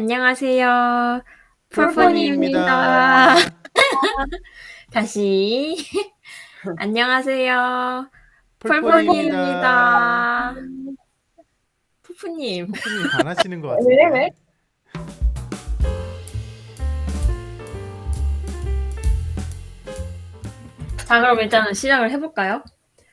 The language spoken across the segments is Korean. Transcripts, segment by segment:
안녕하세요. 풀포니입니다. 풀포니입니다. 다시. 안녕하세요. 풀포니입니다. 풀포니입니다. 푸푸님. 푸푸님 반하시는 것 왜, 같은데. 왜? 자, 그럼 일단은 시작을 해볼까요?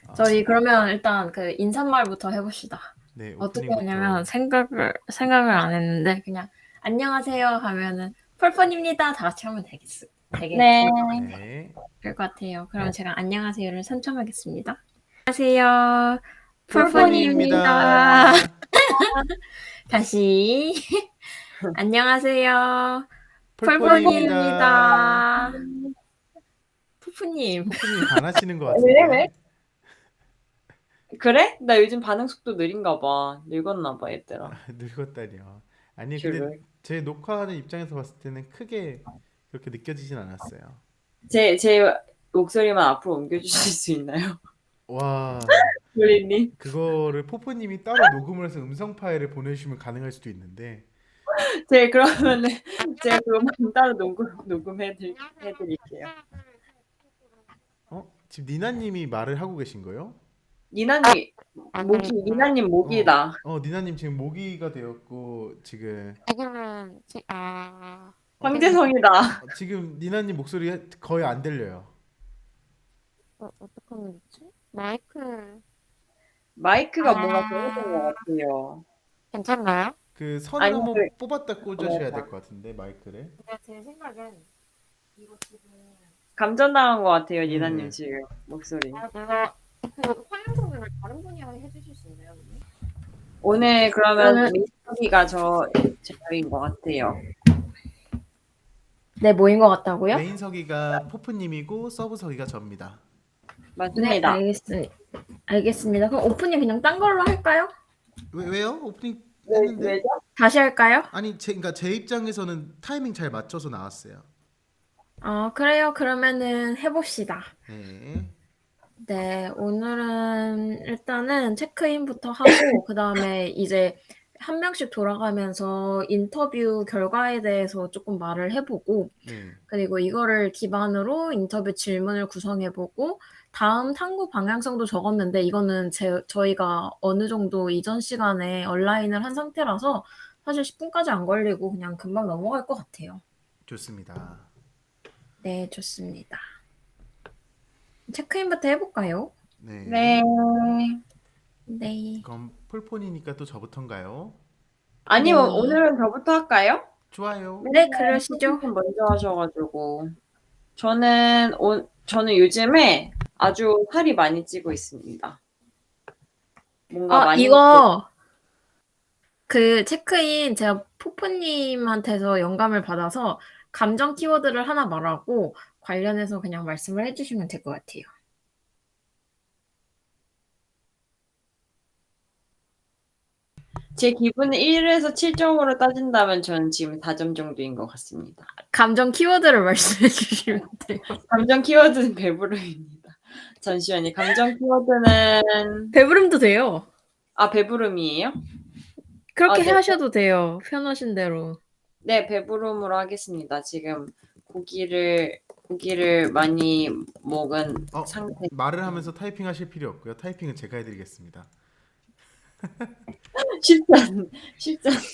아, 저희 그러면 일단 그 인사말부터 해봅시다. 네, 어떻게 오프닝부터. 하냐면 생각을 안 했는데 그냥 안녕하세요 하면은 풀포니입니다. 다 같이 하면 되겠어. 되게 네. 네, 될 것 같아요. 그럼 제가 안녕하세요를 선점하겠습니다. 안녕하세요. 풀포니입니다. 풀포니입니다. 다시. 안녕하세요. 풀포니입니다. 풀포니입니다. 푸푸님. 푸푸님 반하시는 것 왜, 같은데. 왜? 그래? 나 요즘 반응 속도 느린가 봐. 늙었나 봐, 얘들아. 늙었다니요. 아니, 근데 줄. 제 녹화하는 입장에서 봤을 때는 크게 그렇게 느껴지진 않았어요. 제 목소리만 앞으로 옮겨주실 수 있나요? 와, 조리님? 그거를 포포님이 따로 녹음을 해서 음성 파일을 보내주시면 가능할 수도 있는데. 그러면은 제가 그거만 따로 녹음해드릴게요. 지금 니나님이 말을 하고 계신 거예요? 니나님 목이다. 니나님 지금 모기가 되었고 지금 황재성이다. 지금 니나님 목소리 거의 안 들려요. 어떻게 하면 되지? 마이크 마이크가 뭔가 잘못된 것 같아요. 괜찮나요? 그 선을 아니, 한번 뽑았다 꽂으셔야 될 것 같은데 마이크를. 근데 제 생각엔 이거 지금 감전당한 것 같아요, 네. 니나님 지금 목소리. 내가 그 화면 소리를 다른 분이 해주실 수 있나요? 언니? 오늘 그러면 오늘- 민석이가 제 자리인 것 같아요. 네, 모인 것 같다고요? 메인석이가 포프님이고 서브석이가 접니다. 네, 맞습니다. 알겠습니다. 그럼 오프닝 그냥 딴 걸로 할까요? 왜요? 오프닝 했는데. 왜죠? 다시 할까요? 아니 그러니까 제 입장에서는 타이밍 잘 맞춰서 나왔어요. 그래요. 그러면은 해봅시다. 네. 네, 오늘은 일단은 체크인부터 하고 그 다음에 이제 한 명씩 돌아가면서 인터뷰 결과에 대해서 조금 말을 해보고 네. 그리고 이거를 기반으로 인터뷰 질문을 구성해보고 다음 탐구 방향성도 적었는데 이거는 저희가 어느 정도 이전 시간에 온라인을 한 상태라서 사실 10분까지 안 걸리고 그냥 금방 넘어갈 것 같아요. 좋습니다. 네, 좋습니다. 체크인부터 해볼까요? 네. 네. 네. 그럼 풀폰이니까 또 저부터인가요? 아니, 네. 오늘은 저부터 할까요? 좋아요. 네, 그러시죠. 선생님 먼저 하셔가지고. 저는 요즘에 아주 살이 많이 찌고 있습니다. 뭔가 많이 이거 그 체크인 제가 포프님한테서 영감을 받아서 감정 키워드를 하나 말하고 관련해서 그냥 말씀을 해주시면 될 것 같아요. 제 기분을 1에서 7점으로 따진다면 저는 지금 4점 정도인 것 같습니다. 감정 키워드를 말씀해 주시면 돼요. 감정 키워드는 배부름입니다. 잠시만요. 감정 키워드는 배부름도 돼요. 배부름이에요? 그렇게 네. 하셔도 돼요. 편하신 대로. 네, 배부름으로 하겠습니다. 지금 고기를 많이 먹은 상태. 말을 하면서 타이핑 하실 필요 없고요. 타이핑은 제가 해드리겠습니다. 쉽지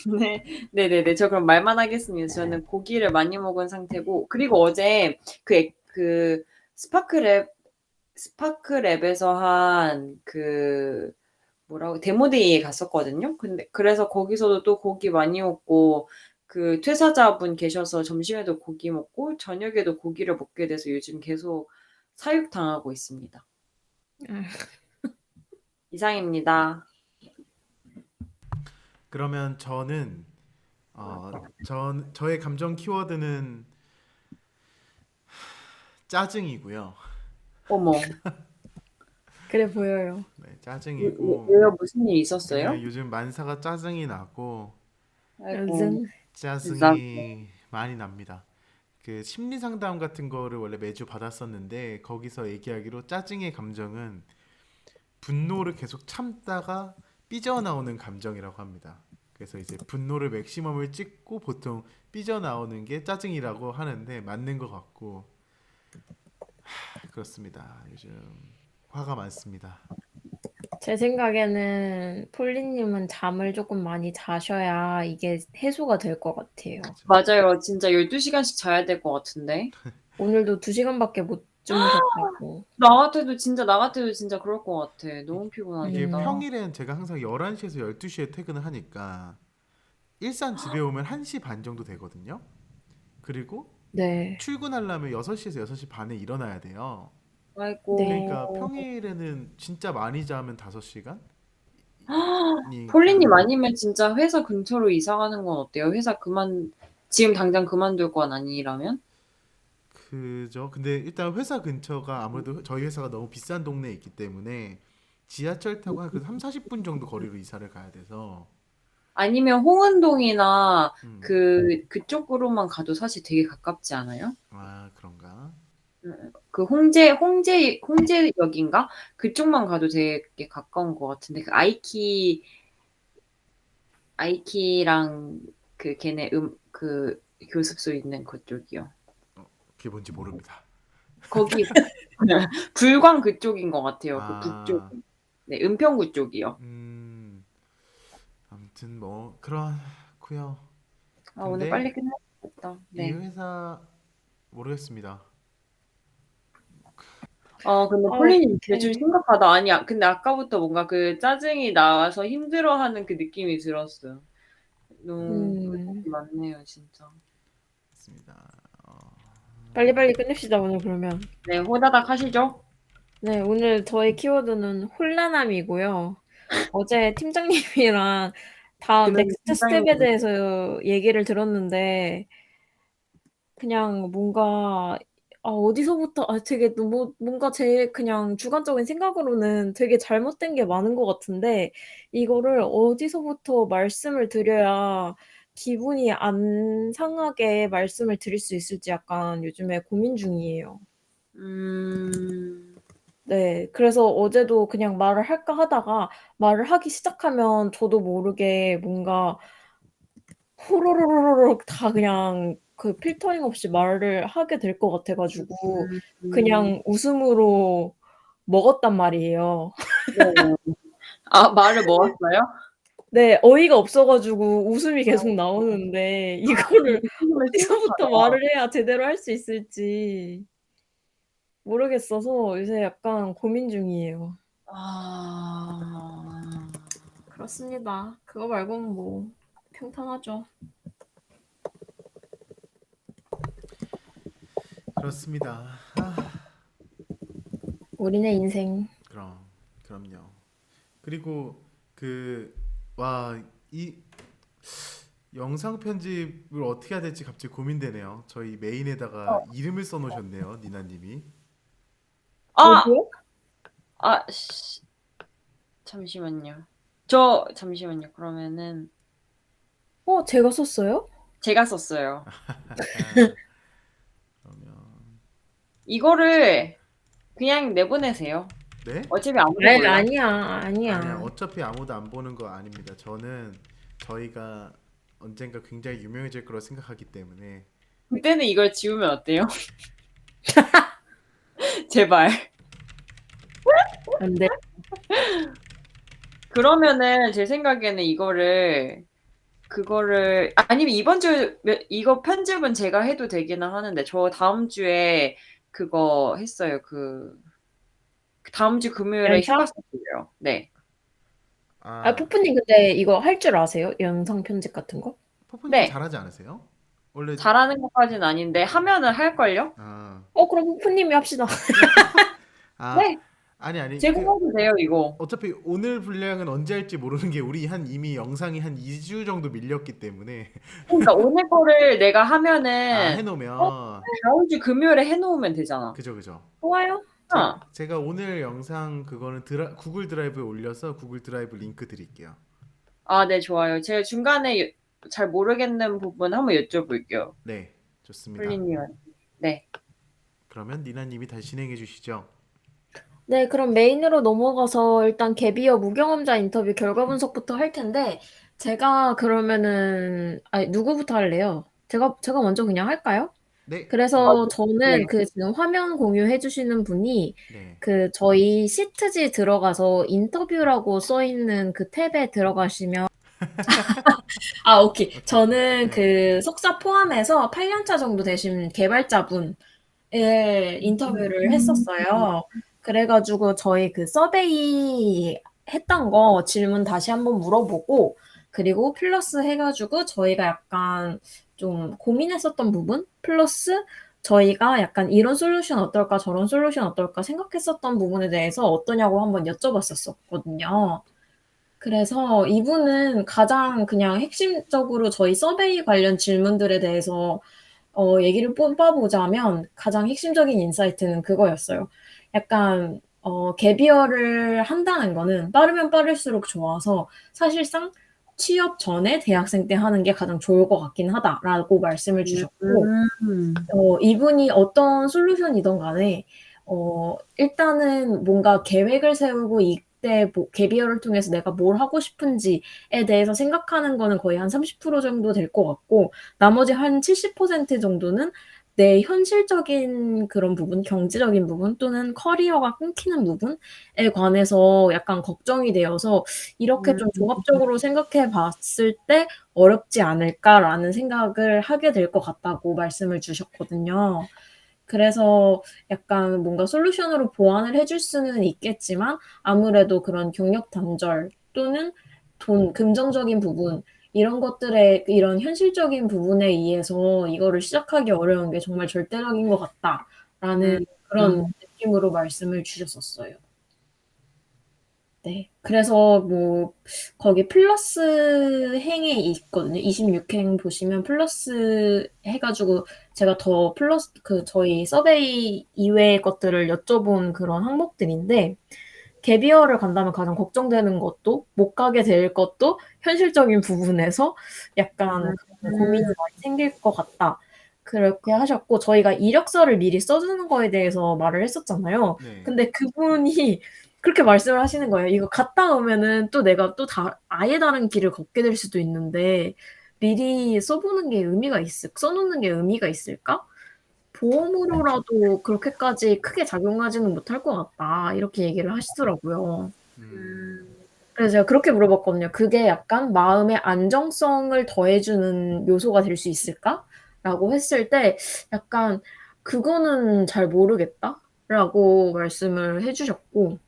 않네. 네네네. 저 그럼 말만 하겠습니다. 저는 고기를 많이 먹은 상태고, 그리고 어제 그 스파크랩에서 한 데모데이에 갔었거든요. 그래서 거기서도 또 고기 많이 먹고, 그 퇴사자분 계셔서 점심에도 고기 먹고, 저녁에도 고기를 먹게 돼서 요즘 계속 사육당하고 있습니다. 이상입니다. 그러면 저의 감정 키워드는 짜증이고요. 어머. 그래 보여요. 네, 짜증이고. 왜요? 무슨 일 있었어요? 그냥 요즘 만사가 짜증이 나고 아이고. 짜증이 많이 납니다. 그 심리 상담 같은 거를 원래 매주 받았었는데 거기서 얘기하기로 짜증의 감정은 분노를 계속 참다가 삐져나오는 감정이라고 합니다. 그래서 이제 분노를 맥시멈을 찍고 보통 삐져나오는 게 짜증이라고 하는데 맞는 것 같고 그렇습니다. 요즘 화가 많습니다. 제 생각에는 폴리님은 잠을 조금 많이 자셔야 이게 해소가 될 것 같아요. 맞아요. 진짜 12시간씩 자야 될 것 같은데. 오늘도 2시간밖에 못 주무셨다고. 나 같아도 진짜 그럴 것 같아. 너무 이게 피곤하겠다. 평일엔 제가 항상 11시에서 12시에 퇴근을 하니까 일산 집에 오면 1시 반 정도 되거든요. 그리고 네. 출근하려면 6시에서 6시 반에 일어나야 돼요. 아이고. 네. 그러니까 평일에는 진짜 많이 자면 5시간? 폴리님 아니면 진짜 회사 근처로 이사 가는 건 어때요? 지금 당장 그만둘 건 아니라면? 그죠. 근데 일단 회사 근처가 아무래도 저희 회사가 너무 비싼 동네에 있기 때문에 지하철 타고 한 3, 40분 정도 거리로 이사를 가야 돼서 아니면 홍은동이나 음. 그쪽으로만 가도 사실 되게 가깝지 않아요? 아, 그런가? 그 홍제역인가? 그쪽만 가도 되게 가까운 것 같은데, 아이키랑 걔네 교습소 있는 그쪽이요. 그게 뭔지 모릅니다. 거기, 불광 그쪽인 것 같아요. 그 아. 북쪽. 네, 은평구 쪽이요. 아무튼 뭐 그렇고요. 오늘 근데 빨리 끝났겠다. 이 네. 회사 모르겠습니다. 근데 폴리님 좀 심각하다. 아니야. 근데 아까부터 뭔가 그 짜증이 나와서 힘들어하는 그 느낌이 들었어요. 너무 많네요, 진짜. 맞습니다. 빨리빨리 끝냅시다, 오늘 그러면. 네, 호다닥 하시죠. 네, 오늘 저의 키워드는 혼란함이고요. 어제 팀장님이랑 다음 그날 넥스트 스텝에 대해서 얘기를 들었는데 그냥 뭔가 어디서부터 되게 너무 뭔가 제 그냥 주관적인 생각으로는 되게 잘못된 게 많은 것 같은데 이거를 어디서부터 말씀을 드려야 기분이 안 상하게 말씀을 드릴 수 있을지 약간 요즘에 고민 중이에요. 네. 그래서 어제도 그냥 말을 할까 하다가 말을 하기 시작하면 저도 모르게 뭔가 호로로로록 다 그냥 그 필터링 없이 말을 하게 될 것 같아 가지고 그냥 웃음으로 먹었단 말이에요. 네. 말을 먹었어요? 네. 어이가 없어 가지고 웃음이 계속 나오는데 이거를 어디서부터 말을 해야 제대로 할 수 있을지 모르겠어서 요새 약간 고민 중이에요. 그렇습니다. 그거 말고는 뭐 평탄하죠. 그렇습니다. 우리네 인생. 그럼요. 그리고 이 영상 편집을 어떻게 해야 될지 갑자기 고민되네요. 저희 메인에다가 이름을 써놓으셨네요, 니나님이. 어디요? 잠시만요. 잠시만요. 그러면은 제가 썼어요? 제가 썼어요. 그러면 이거를 그냥 내보내세요. 네? 어차피 아무도 몰라. 아니야. 어차피 아무도 안 보는 거 아닙니다. 저는 저희가 언젠가 굉장히 유명해질 거라고 생각하기 때문에 그때는 이걸 지우면 어때요? 제발. 안 돼. 그러면은 제 생각에는 아니면 이번 주 이거 편집은 제가 해도 되기는 하는데 저 다음 주에 그거 했어요. 다음 주 금요일에 연차? 휴가 썼어요. 네. 포프님 근데 이거 할 줄 아세요? 영상 편집 같은 거? 포프님 네. 잘하지 않으세요? 원래 잘하는 것까지는 아닌데 하면은 할걸요? 그럼 포프님이 합시다. 네. 아니 제가 해도 돼요 이거. 어차피 오늘 분량은 언제 할지 모르는 게 우리 이미 영상이 한 2주 정도 밀렸기 때문에 그러니까 오늘 거를 내가 하면은 해놓으면 다음 주 금요일에 해놓으면 되잖아. 그죠. 좋아요. 제가 오늘 영상 그거는 구글 드라이브에 올려서 구글 드라이브 링크 드릴게요. 네, 좋아요. 제가 중간에 잘 모르겠는 부분 한번 여쭤볼게요. 네, 좋습니다. 폴리님은. 네. 그러면 니나님이 다시 진행해 주시죠. 네, 그럼 메인으로 넘어가서 일단 갭이어 무경험자 인터뷰 결과 분석부터 할 텐데 제가 그러면은 누구부터 할래요? 제가 먼저 그냥 할까요? 네. 그래서 네. 저는 그 지금 화면 공유해 주시는 분이 네. 그 저희 시트지 들어가서 인터뷰라고 써 있는 그 탭에 들어가시면 오케이. 오케이. 저는 네. 그 석사 포함해서 8년차 정도 되신 개발자분 인터뷰를 했었어요. 그래가지고 저희 그 서베이 했던 거 질문 다시 한번 물어보고, 그리고 플러스 해가지고 저희가 약간 좀 고민했었던 부분, 플러스 저희가 약간 이런 솔루션 어떨까, 저런 솔루션 어떨까 생각했었던 부분에 대해서 어떠냐고 한번 여쭤봤었거든요. 그래서 이분은 가장 그냥 핵심적으로 저희 서베이 관련 질문들에 대해서 얘기를 뽑아보자면 가장 핵심적인 인사이트는 그거였어요. 약간 갭이어를 한다는 거는 빠르면 빠를수록 좋아서 사실상 취업 전에 대학생 때 하는 게 가장 좋을 것 같긴 하다라고 말씀을 주셨고, 이분이 어떤 솔루션이든 간에 일단은 뭔가 계획을 세우고 이때 갭이어를 통해서 내가 뭘 하고 싶은지에 대해서 생각하는 거는 거의 한 30% 정도 될 것 같고, 나머지 한 70% 정도는 내 현실적인 그런 부분, 경제적인 부분 또는 커리어가 끊기는 부분에 관해서 약간 걱정이 되어서 이렇게 좀 종합적으로 생각해 봤을 때 어렵지 않을까라는 생각을 하게 될 것 같다고 말씀을 주셨거든요. 그래서 약간 뭔가 솔루션으로 보완을 해줄 수는 있겠지만 아무래도 그런 경력 단절 또는 금전적인 부분 이런 것들의 이런 현실적인 부분에 의해서 이거를 시작하기 어려운 게 정말 절대적인 것 같다라는 그런 느낌으로 말씀을 주셨었어요. 네. 그래서 뭐 거기 플러스 행에 있거든요. 26행 보시면 플러스 해가지고 제가 더 플러스 그 저희 서베이 이외의 것들을 여쭤본 그런 항목들인데 갭이어를 간다면 가장 걱정되는 것도 못 가게 될 것도 현실적인 부분에서 약간 고민이 많이 생길 것 같다. 그렇게 하셨고 저희가 이력서를 미리 써주는 거에 대해서 말을 했었잖아요. 네. 근데 그분이 그렇게 말씀을 하시는 거예요. 이거 갔다 오면은 또 내가 또 아예 다른 길을 걷게 될 수도 있는데 미리 써놓는 게 의미가 있을까? 보험으로라도 그렇게까지 크게 작용하지는 못할 것 같다. 이렇게 얘기를 하시더라고요. 그래서 제가 그렇게 물어봤거든요. 그게 약간 마음의 안정성을 더해주는 요소가 될 수 있을까? 라고 했을 때 약간 그거는 잘 모르겠다. 라고 말씀을 해주셨고,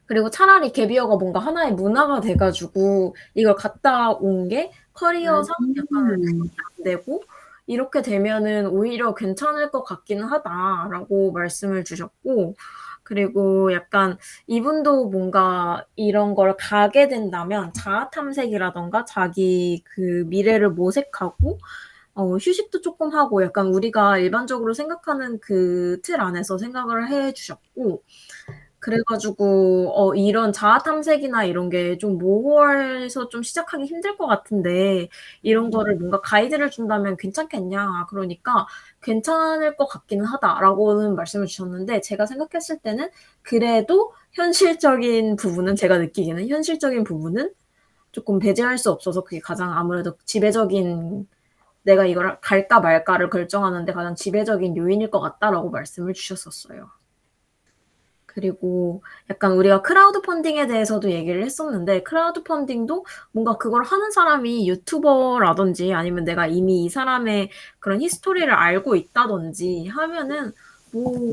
그리고 차라리 갭이어가 뭔가 하나의 문화가 돼가지고 이걸 갔다 온 게 커리어상 약간 안 되고 이렇게 되면은 오히려 괜찮을 것 같기는 하다라고 말씀을 주셨고, 그리고 약간 이분도 뭔가 이런 걸 가게 된다면 자아 탐색이라던가 자기 그 미래를 모색하고 휴식도 조금 하고 약간 우리가 일반적으로 생각하는 그 틀 안에서 생각을 해 주셨고, 그래가지고 이런 자아 탐색이나 이런 게 좀 모호해서 좀 시작하기 힘들 것 같은데 이런 거를 뭔가 가이드를 준다면 괜찮겠냐. 그러니까 괜찮을 것 같기는 하다라고는 말씀을 주셨는데 제가 생각했을 때는 그래도 제가 느끼기에는 현실적인 부분은 조금 배제할 수 없어서 그게 가장 아무래도 지배적인 내가 이걸 갈까 말까를 결정하는데 가장 지배적인 요인일 것 같다라고 말씀을 주셨었어요. 그리고 약간 우리가 크라우드 펀딩에 대해서도 얘기를 했었는데 크라우드 펀딩도 뭔가 그걸 하는 사람이 유튜버라든지 아니면 내가 이미 이 사람의 그런 히스토리를 알고 있다든지 하면은 뭐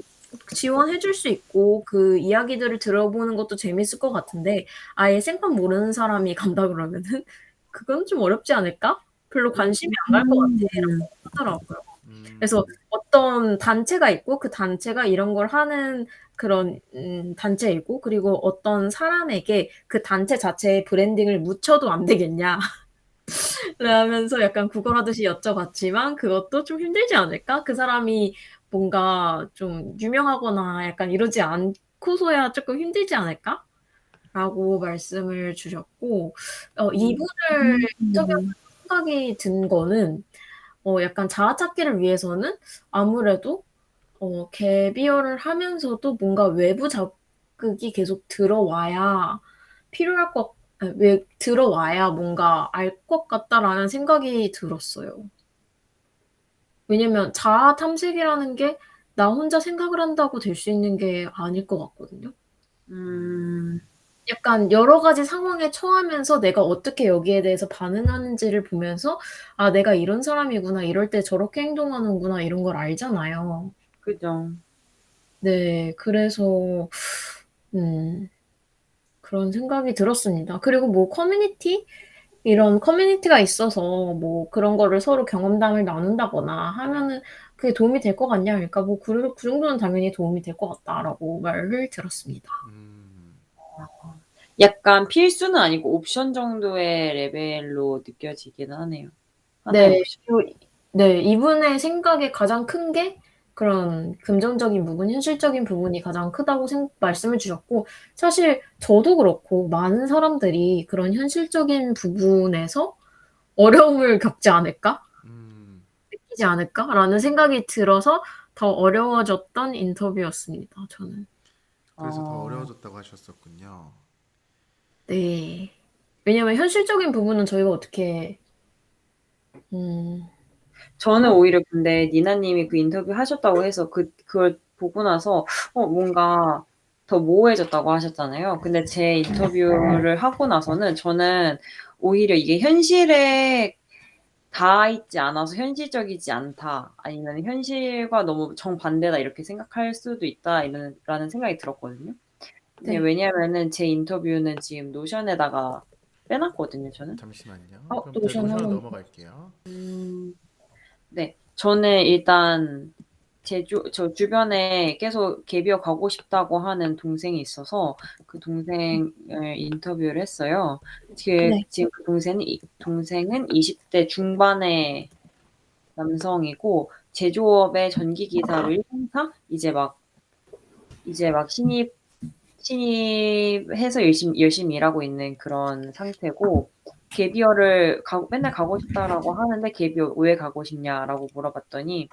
지원해 줄 수 있고 그 이야기들을 들어보는 것도 재밌을 것 같은데 아예 생판 모르는 사람이 간다 그러면은 그건 좀 어렵지 않을까? 별로 관심이 안 갈 것 같아라고 하더라고요. 그래서 어떤 단체가 있고 그 단체가 이런 걸 하는 그런 단체이고 그리고 어떤 사람에게 그 단체 자체의 브랜딩을 묻혀도 안 되겠냐 라면서 약간 구걸하듯이 여쭤봤지만 그것도 좀 힘들지 않을까? 그 사람이 뭔가 좀 유명하거나 약간 이러지 않고서야 조금 힘들지 않을까? 라고 말씀을 주셨고 이분을 인터뷰하면서 생각이 든 거는 약간 자아 찾기를 위해서는 아무래도 갭이어를 하면서도 뭔가 외부 자극이 계속 들어와야 필요할 것 왜 들어와야 뭔가 알 것 같다라는 생각이 들었어요. 왜냐면 자아 탐색이라는 게 나 혼자 생각을 한다고 될 수 있는 게 아닐 것 같거든요. 약간 여러 가지 상황에 처하면서 내가 어떻게 여기에 대해서 반응하는지를 보면서 '아 내가 이런 사람이구나. 이럴 때 저렇게 행동하는구나.' 이런 걸 알잖아요. 그죠. 네. 그래서 그런 생각이 들었습니다. 그리고 뭐 이런 커뮤니티가 있어서 뭐 그런 거를 서로 경험담을 나눈다거나 하면은 그게 도움이 될 것 같냐 그러니까 뭐 그 정도는 당연히 도움이 될 것 같다."라고 말을 들었습니다. 약간 필수는 아니고 옵션 정도의 레벨로 느껴지긴 하네요. 하나의 네. 옵션. 그리고 네. 이분의 생각의 가장 큰 게 그런 금전적인 부분, 현실적인 부분이 가장 크다고 말씀을 주셨고 사실 저도 그렇고 많은 사람들이 그런 현실적인 부분에서 '어려움을 겪지 않을까? 음. 느끼지 않을까?'라는 생각이 들어서 더 어려워졌던 인터뷰였습니다 저는. 그래서 더 어. 어려워졌다고 하셨었군요. 네. 왜냐면 현실적인 부분은 저희가 어떻게 저는 오히려 근데 니나 님이 그 인터뷰 하셨다고 해서 그걸 보고 나서 뭔가 더 모호해졌다고 하셨잖아요. 근데 제 인터뷰를 하고 나서는 저는 오히려 이게 현실에 닿아 있지 않아서 현실적이지 않다. 아니면 현실과 너무 정반대다 이렇게 생각할 수도 있다. 라는 생각이 들었거든요. 근데 네. 왜냐면은 제 인터뷰는 지금 노션에다가 빼놨거든요, 저는. 잠시만요. 그럼 일단 노션 노션으로 한번 넘어갈게요. 네. 저는 일단 저 주변에 계속 갭이어 가고 싶다고 하는 동생이 있어서 그 동생을 인터뷰를 했어요. 네. 지금 그 동생은 20대 중반의 남성이고 제조업의 전기기사로 1년차 이제 막 신입해서 열심히 일하고 있는 그런 상태고 갭이어를 맨날 가고 싶다라고 하는데 갭이어 왜 가고 싶냐라고 물어봤더니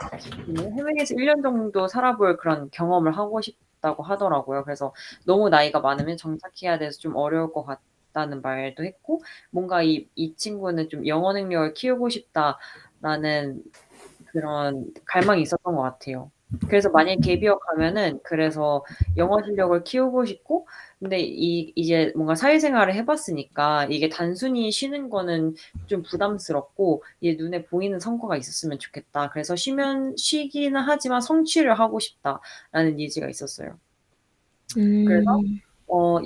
해외에서 1년 정도 살아볼 그런 경험을 하고 싶다고 하더라고요. 그래서 너무 나이가 많으면 정착해야 돼서 좀 어려울 것 같다는 말도 했고 뭔가 이 친구는 좀 영어 능력을 키우고 싶다라는 그런 갈망이 있었던 것 같아요. 그래서 만약에 갭이어 가면은 그래서 영어 실력을 키우고 싶고 근데 이제 뭔가 사회생활을 해 봤으니까 이게 단순히 쉬는 거는 좀 부담스럽고 이게 눈에 보이는 성과가 있었으면 좋겠다. 그래서 쉬기는 하지만 성취를 하고 싶다라는 니즈가 있었어요. 그래서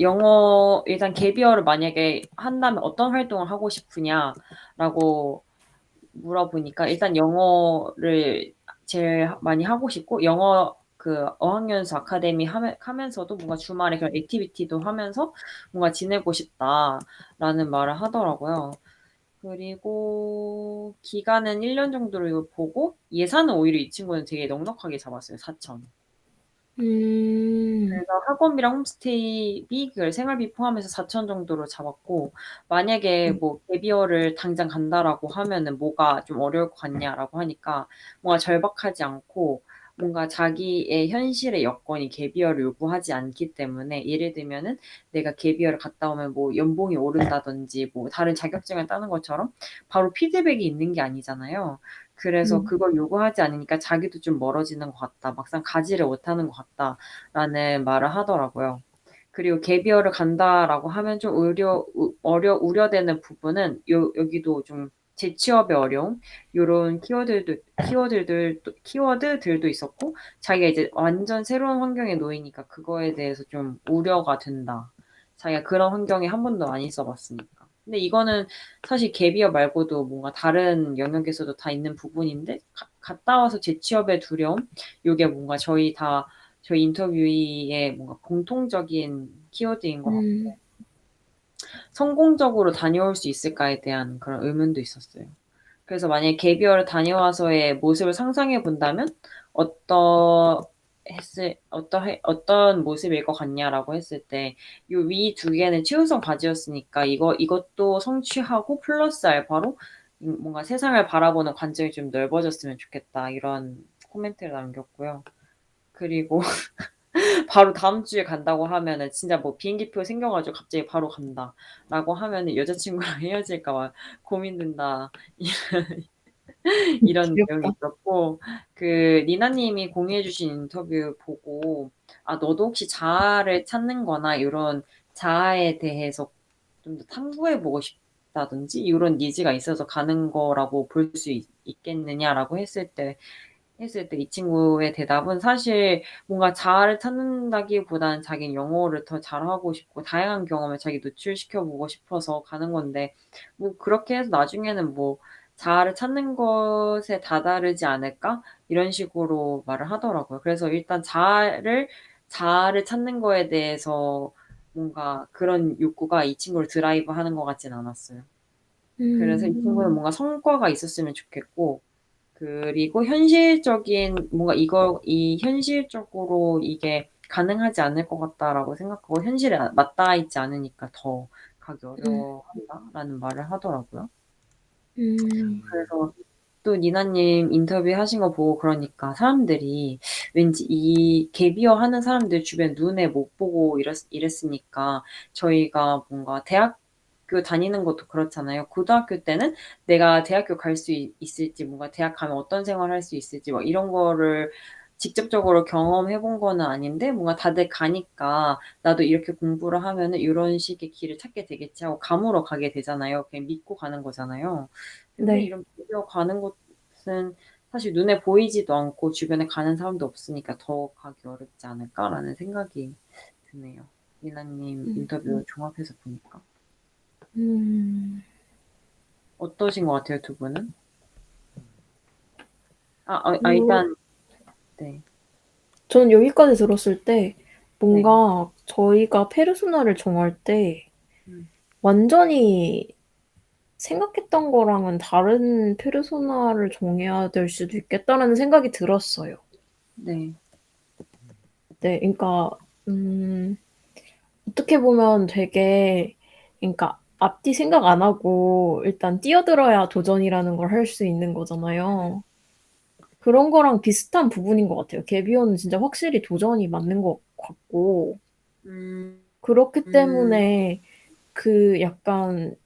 영어 일단 갭이어를 만약에 한다면 어떤 활동을 하고 싶으냐라고 물어보니까 일단 영어를 제일 많이 하고 싶고 영어 그 어학연수 아카데미 하면서도 뭔가 주말에 그런 액티비티도 하면서 뭔가 지내고 싶다라는 말을 하더라고요. 그리고 기간은 1년 정도를 보고 예산은 오히려 이 친구는 되게 넉넉하게 잡았어요. 4천. 그래서 학원비랑 홈스테이비 그 생활비 포함해서 4천 정도로 잡았고 만약에 뭐 갭이어를 당장 간다라고 하면은 뭐가 좀 어려울 것 같냐라고 하니까 뭔가 절박하지 않고 뭔가 자기의 현실의 여건이 갭이어를 요구하지 않기 때문에 예를 들면은 내가 갭이어를 갔다 오면 뭐 연봉이 오른다든지 뭐 다른 자격증을 따는 것처럼 바로 피드백이 있는 게 아니잖아요. 그래서 그걸 요구하지 않으니까 자기도 좀 멀어지는 것 같다. 막상 가지를 못하는 것 같다라는 말을 하더라고요. 그리고 갭이어를 간다라고 하면 좀 우려되는 부분은 여기도 좀 재취업의 어려움 요런 키워드들도 있었고 자기가 이제 완전 새로운 환경에 놓이니까 그거에 대해서 좀 우려가 된다. 자기가 그런 환경에 한 번도 안 있어 봤으니까. 근데 이거는 사실 갭이어 말고도 뭔가 다른 영역에서도 다 있는 부분인데 갔다 와서 재취업의 두려움 요게 뭔가 저희 인터뷰의 뭔가 공통적인 키워드인 것 같고 성공적으로 다녀올 수 있을까에 대한 그런 의문도 있었어요. 그래서 만약에 갭이어를 다녀와서의 모습을 상상해 본다면 어떤 모습일 것 같냐라고 했을 때 요 위 두 개는 최우선 과제였으니까 이것도 성취하고 플러스 알파로 뭔가 세상을 바라보는 관점이 좀 넓어졌으면 좋겠다 이런 코멘트를 남겼고요. 그리고 바로 다음 주에 간다고 하면은 진짜 뭐 비행기표 생겨가지고 갑자기 바로 간다라고 하면은 여자친구랑 헤어질까 봐 고민된다. 이런 내용이 귀엽다. 있었고, 그 니나님이 공유해주신 인터뷰 보고, 아, 너도 혹시 자아를 찾는 거나 이런 자아에 대해서 좀 더 탐구해보고 싶다든지 이런 니즈가 있어서 가는 거라고 볼 수 있겠느냐라고 했을 때 이 친구의 대답은 사실 뭔가 자아를 찾는다기보다는 자기 영어를 더 잘하고 싶고 다양한 경험을 자기 노출시켜보고 싶어서 가는 건데 뭐 그렇게 해서 나중에는 뭐 자아를 찾는 것에 다다르지 않을까? 이런 식으로 말을 하더라고요. 그래서 일단 자아를 찾는 거에 대해서 뭔가 그런 욕구가 이 친구를 드라이브 하는 것 같진 않았어요. 그래서 이 친구는 뭔가 성과가 있었으면 좋겠고, 그리고 현실적인 뭔가 이 현실적으로 이게 가능하지 않을 것 같다라고 생각하고 현실에 맞닿아 있지 않으니까 더 가기 음, 어려워한다라는 말을 하더라고요. 음, 그래서 또 니나님 인터뷰 하신 거 보고 그러니까 사람들이 왠지 이 갭이어 하는 사람들 주변 눈에 못 보고 이랬으니까 저희가 뭔가 대학교 다니는 것도 그렇잖아요. 고등학교 때는 내가 대학교 갈 수 있을지, 뭔가 대학 가면 어떤 생활을 할 수 있을지, 뭐 이런 거를 직접적으로 경험해 본 거는 아닌데, 뭔가 다들 가니까 나도 이렇게 공부를 하면은 이런 식의 길을 찾게 되겠지 하고 감으로 가게 되잖아요. 그냥 믿고 가는 거잖아요. 근데 네. 이런 비디오 가는 곳은 사실 눈에 보이지도 않고 주변에 가는 사람도 없으니까 더 가기 어렵지 않을까라는 생각이 드네요. 미나님 음, 인터뷰 종합해서 보니까. 음. 어떠신 것 같아요, 두 분은? 뭐, 일단, 네. 저는 여기까지 들었을 때 네. 뭔가 저희가 페르소나를 정할 때 음, 완전히 생각했던 거랑은 다른 페르소나를 정해야 될 수도 있겠다라는 생각이 들었어요. 네. 네, 그러니까 음, 어떻게 보면 되게 그러니까 앞뒤 생각 안 하고 일단 뛰어들어야 도전이라는 걸 할 수 있는 거잖아요. 그런 거랑 비슷한 부분인 것 같아요. 개비어는 진짜 확실히 도전이 맞는 것 같고 음, 그렇기 음, 때문에 그 약간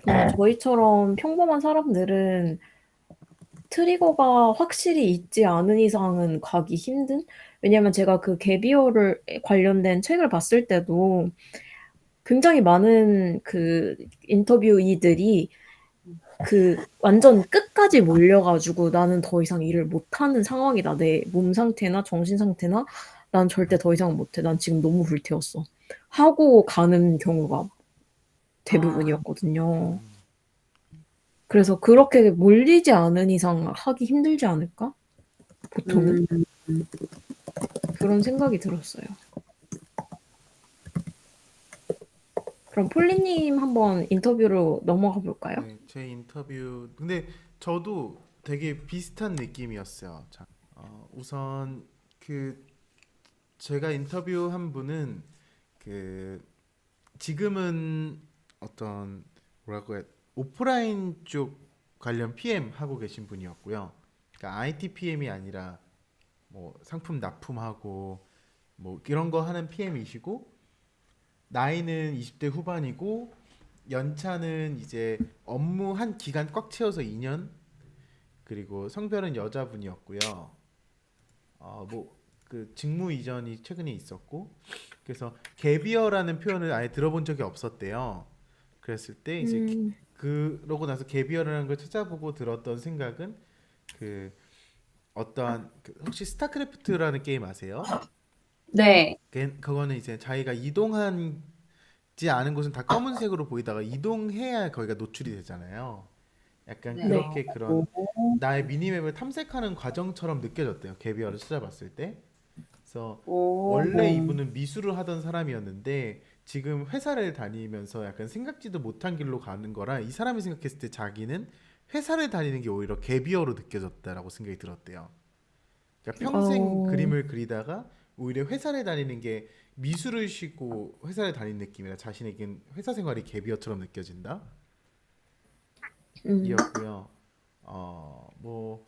그냥 저희처럼 평범한 사람들은 트리거가 확실히 있지 않은 이상은 가기 힘든? 왜냐면 제가 그 개비어를 관련된 책을 봤을 때도 굉장히 많은 그 인터뷰이들이 그 완전 끝까지 몰려 가지고 "나는 더 이상 일을 못하는 상황이다. 내 몸 상태나 정신 상태나 난 절대 더 이상 못해. 난 지금 너무 불태웠어." 하고 가는 경우가 아, 대부분이었거든요. 그래서 그렇게 몰리지 않은 이상 하기 힘들지 않을까? 보통은? 음, 그런 생각이 들었어요. 그럼 폴리님 한번 인터뷰로 넘어가 볼까요? 네, 제 인터뷰. 근데 저도 되게 비슷한 느낌이었어요. 자, 우선 그 제가 인터뷰한 분은 그 지금은 어떤 뭐라고 해 오프라인 쪽 관련 PM 하고 계신 분이었고요. 그러니까 IT PM이 아니라 뭐 상품 납품하고 뭐 이런 거 하는 PM이시고 나이는 20대 후반이고 연차는 이제 업무 한 기간 꽉 채워서 2년 그리고 성별은 여자분이었고요. 뭐 그 직무 이전이 최근에 있었고 그래서 갭이어라는 표현을 아예 들어본 적이 없었대요. 그랬을 때 이제 음. 그러고 나서 갭이어라는 걸 찾아보고 들었던 생각은 그 어떠한 혹시 스타크래프트라는 게임 아세요? 네. 네. 그거는 이제 자기가 이동하지 않은 곳은 다 검은색으로 보이다가 이동해야 거기가 노출이 되잖아요. 약간 네. 네. 그렇게 오, 그런 나의 미니맵을 탐색하는 과정처럼 느껴졌대요. 갭이어를 찾아봤을 때. 그래서 오, 원래 이분은 미술을 하던 사람이었는데 지금 회사를 다니면서 약간 생각지도 못한 길로 가는 거라 이 사람이 생각했을 때 자기는 회사를 다니는 게 오히려 갭이어로 느껴졌다라고 생각이 들었대요. 그러니까 평생 어. 그림을 그리다가 오히려 회사를 다니는 게 미술을 쉬고 회사를 다니는 느낌이라 자신에겐 회사 생활이 갭이어처럼 느껴진다. 음. 이었고요. 뭐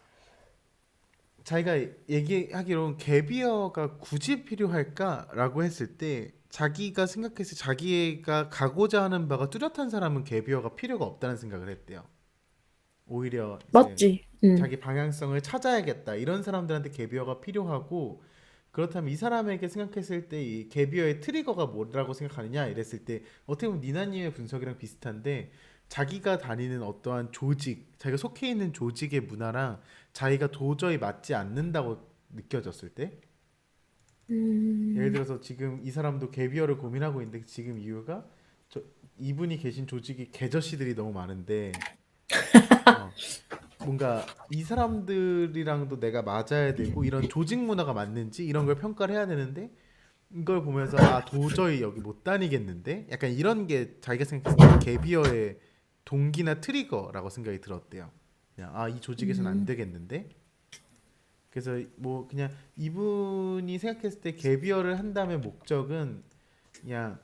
자기가 얘기하기로는 갭이어가 굳이 필요할까라고 했을 때 자기가 생각했을 때 자기가 가고자 하는 바가 뚜렷한 사람은 갭이어가 필요가 없다는 생각을 했대요. 오히려 이제 맞지? 자기 방향성을 찾아야겠다 이런 사람들한테 갭이어가 필요하고 그렇다면 이 사람에게 생각했을 때 이 갭이어의 트리거가 뭐라고 생각하느냐 이랬을 때 어떻게 보면 니나님의 분석이랑 비슷한데 자기가 다니는 어떠한 조직, 자기가 속해 있는 조직의 문화랑 자기가 도저히 맞지 않는다고 느껴졌을 때 예를 들어서 지금 이 사람도 갭이어를 고민하고 있는데 지금 이유가 저 이분이 계신 조직이 개저씨들이 너무 많은데 어, 뭔가 이 사람들이랑도 내가 맞아야 되고 이런 조직 문화가 맞는지 이런 걸 평가를 해야 되는데 이걸 보면서 아 도저히 여기 못 다니겠는데 약간 이런 게 자기가 생각했을 때 갭이어의 동기나 트리거라고 생각이 들었대요. 그냥 아 이 조직에서는 안 되겠는데 그래서 뭐 그냥 이분이 생각했을 때 갭이어를 한다면 목적은 그냥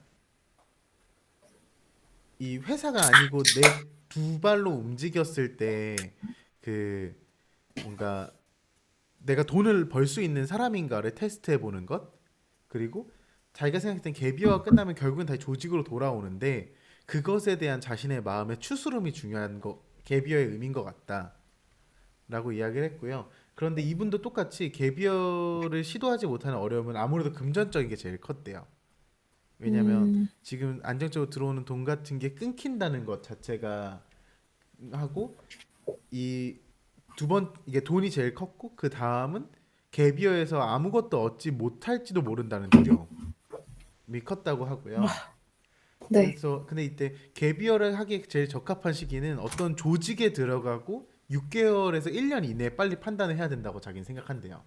이 회사가 아니고 내 두 발로 움직였을 때 그 뭔가 내가 돈을 벌 수 있는 사람인가를 테스트해 보는 것 그리고 자기가 생각했던 갭이어가 끝나면 결국은 다시 조직으로 돌아오는데 그것에 대한 자신의 마음의 추스름이 중요한 거 갭이어의 의미인 것 같다라고 이야기를 했고요. 그런데 이분도 똑같이 갭이어를 시도하지 못하는 어려움은 아무래도 금전적인 게 제일 컸대요. 왜냐면 지금 안정적으로 들어오는 돈 같은 게 끊긴다는 것 자체가 하고 이 두 번 이게 돈이 제일 컸고 그 다음은 갭이어에서 아무것도 얻지 못할지도 모른다는 두려움이 컸다고 하고요. 네. 그래서 근데 이때 갭이어를 하기에 제일 적합한 시기는 어떤 조직에 들어가고 6개월에서 1년 이내에 빨리 판단을 해야 된다고 자기는 생각한대요.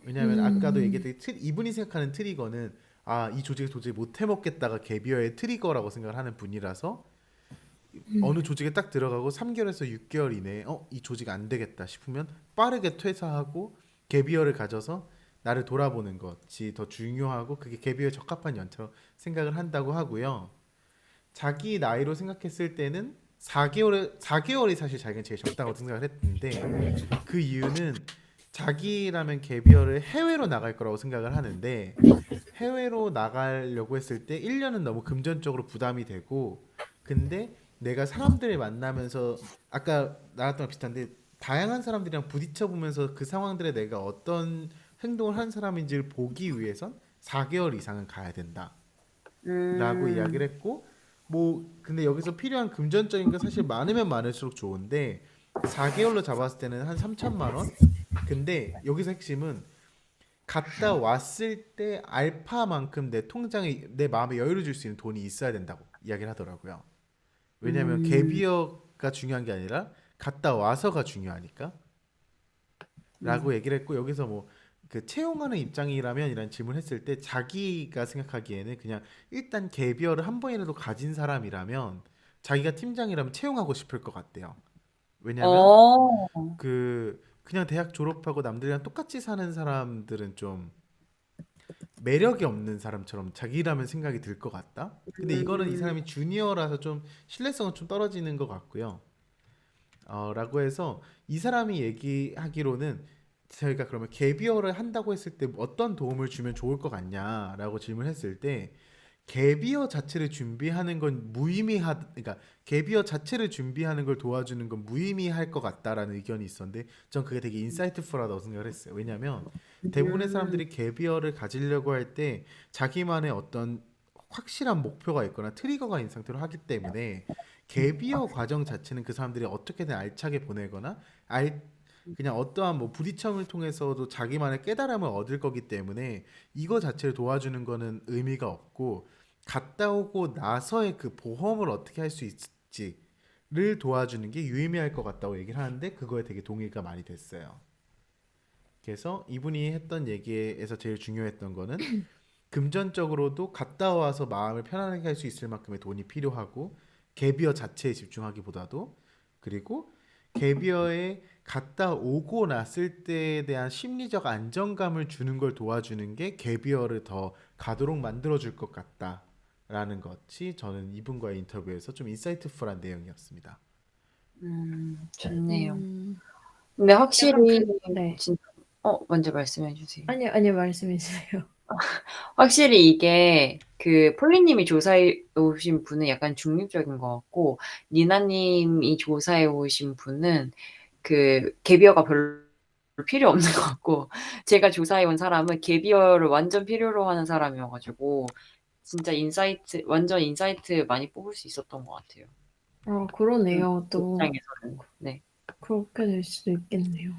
왜냐하면 아까도 얘기했듯이 이분이 생각하는 트리거는 아, 이 조직을 도저히 못 해먹겠다가 갭이어의 트리거라고 생각을 하는 분이라서 어느 조직에 딱 들어가고 3개월에서 6개월 이내에 이 조직 안 되겠다 싶으면 빠르게 퇴사하고 갭이어를 가져서 나를 돌아보는 것이 더 중요하고 그게 갭이어에 적합한 연차로 생각을 한다고 하고요. 자기 나이로 생각했을 때는 4개월이 사실 자기가 제일 적다고 생각을 했는데 그 이유는 자기라면 갭이어를 해외로 나갈 거라고 생각을 하는데 해외로 나가려고 했을 때 1년은 너무 금전적으로 부담이 되고 근데 내가 사람들을 만나면서 아까 나왔던 거 비슷한데 다양한 사람들이랑 부딪혀 보면서 그 상황들에 내가 어떤 행동을 한 사람인지를 보기 위해선 4개월 이상은 가야 된다. 라고 음, 이야기를 했고 뭐 근데 여기서 필요한 금전적인 건 사실 많으면 많을수록 좋은데 4개월로 잡았을 때는 한 3천만 원? 근데 여기서 핵심은 갔다 왔을 때 알파만큼 내 통장에 내 마음에 여유를 줄 수 있는 돈이 있어야 된다고 이야기를 하더라고요. 왜냐하면 음, 갭이어가 중요한 게 아니라 갔다 와서가 중요하니까 라고 음, 얘기를 했고 여기서 뭐 그 채용하는 입장이라면 이런 질문을 했을 때 자기가 생각하기에는 그냥 일단 갭이어를 한 번이라도 가진 사람이라면 자기가 팀장이라면 채용하고 싶을 것 같대요. 왜냐하면 어, 그냥 대학 졸업하고 남들이랑 똑같이 사는 사람들은 좀 매력이 없는 사람처럼 자기라면 생각이 들 것 같다. 근데 이거는 이 음, 사람이 주니어라서 좀 신뢰성은 좀 떨어지는 것 같고요. 라고 해서 이 사람이 얘기하기로는 저희가 그러면 갭이어를 한다고 했을 때 어떤 도움을 주면 좋을 것 같냐라고 질문했을 때 갭이어 자체를 준비하는 건 그러니까 갭이어 자체를 준비하는 걸 도와주는 건 무의미할 것 같다라는 의견이 있었는데 전 그게 되게 인사이트풀하다고 생각을 했어요. 왜냐하면 대부분의 음, 사람들이 갭이어를 가지려고 할 때 자기만의 어떤 확실한 목표가 있거나 트리거가 있는 상태로 하기 때문에 갭이어 과정 자체는 그 사람들이 어떻게든 알차게 보내거나 알 그냥 어떠한 뭐 부딪힘을 통해서도 자기만의 깨달음을 얻을 거기 때문에 이거 자체를 도와주는 거는 의미가 없고 갔다 오고 나서의 그 보험을 어떻게 할 수 있을지를 도와주는 게 유의미할 것 같다고 얘기를 하는데 그거에 되게 동의가 많이 됐어요. 그래서 이분이 했던 얘기에서 제일 중요했던 거는 금전적으로도 갔다 와서 마음을 편안하게 할 수 있을 만큼의 돈이 필요하고 갭이어 자체에 집중하기보다도 그리고 갭이어에 갔다 오고 났을 때에 대한 심리적 안정감을 주는 걸 도와주는 게 갭이어를 더 가도록 만들어줄 것 같다라는 것이 저는 이분과의 인터뷰에서 좀 인사이트풀한 내용이었습니다. 좋네요. 음, 근데 약간 그 확실히 네. 진짜 먼저 말씀해 주세요. 아니요, 말씀해 주세요. 확실히 이게 그 폴리님이 조사해 오신 분은 약간 중립적인 것 같고 니나님이 조사해 오신 분은 그 갭이어가 별로 필요 없는 것 같고 제가 조사해 온 사람은 갭이어를 완전 필요로 하는 사람이어가지고 진짜 완전 인사이트 많이 뽑을 수 있었던 것 같아요. 그러네요. 그 또 입장에서는. 네. 그렇게 될 수도 있겠네요.